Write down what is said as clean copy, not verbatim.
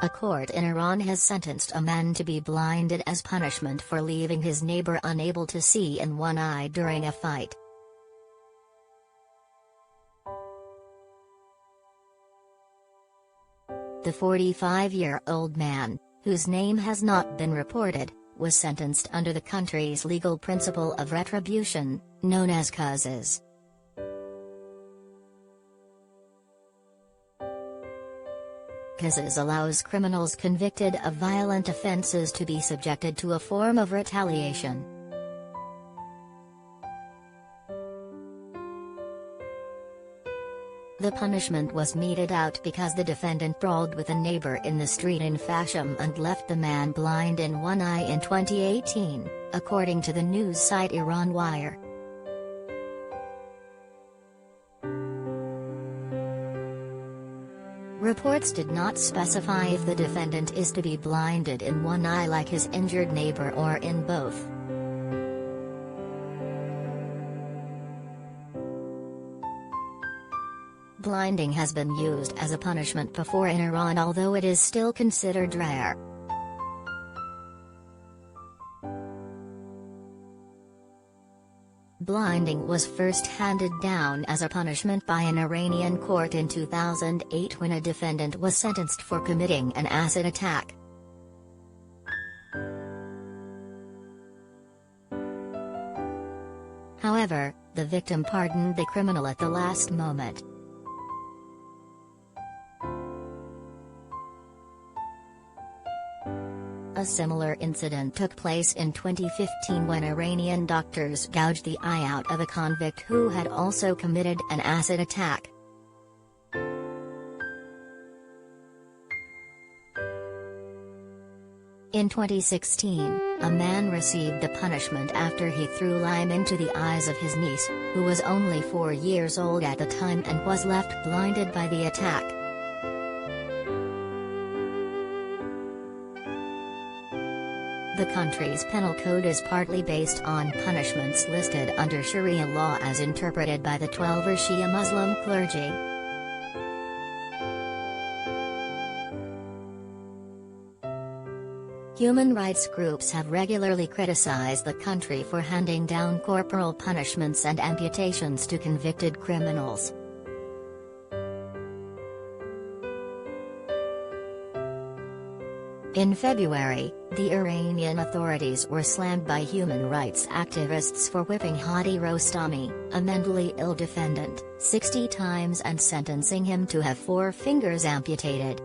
A court in Iran has sentenced a man to be blinded as punishment for leaving his neighbor unable to see in one eye during a fight. The 45-year-old man, whose name has not been reported, was sentenced under the country's legal principle of retribution, known as Qisas. Qisas allows criminals convicted of violent offenses to be subjected to a form of retaliation. The punishment was meted out because the defendant brawled with a neighbor in the street in Fasham and left the man blind in one eye in 2018, according to the news site Iran Wire. Reports did not specify if the defendant is to be blinded in one eye like his injured neighbor or in both. Blinding has been used as a punishment before in Iran, although it is still considered rare. Blinding was first handed down as a punishment by an Iranian court in 2008 when a defendant was sentenced for committing an acid attack. However, the victim pardoned the criminal at the last moment. A similar incident took place in 2015 when Iranian doctors gouged the eye out of a convict who had also committed an acid attack. In 2016, a man received the punishment after he threw lime into the eyes of his niece, who was only 4 years old at the time and was left blinded by the attack. The country's penal code is partly based on punishments listed under Sharia law as interpreted by the 12er Shia Muslim clergy. Human rights groups have regularly criticized the country for handing down corporal punishments and amputations to convicted criminals. In February, the Iranian authorities were slammed by human rights activists for whipping Hadi Rostami, a mentally ill defendant, 60 times and sentencing him to have 4 fingers amputated.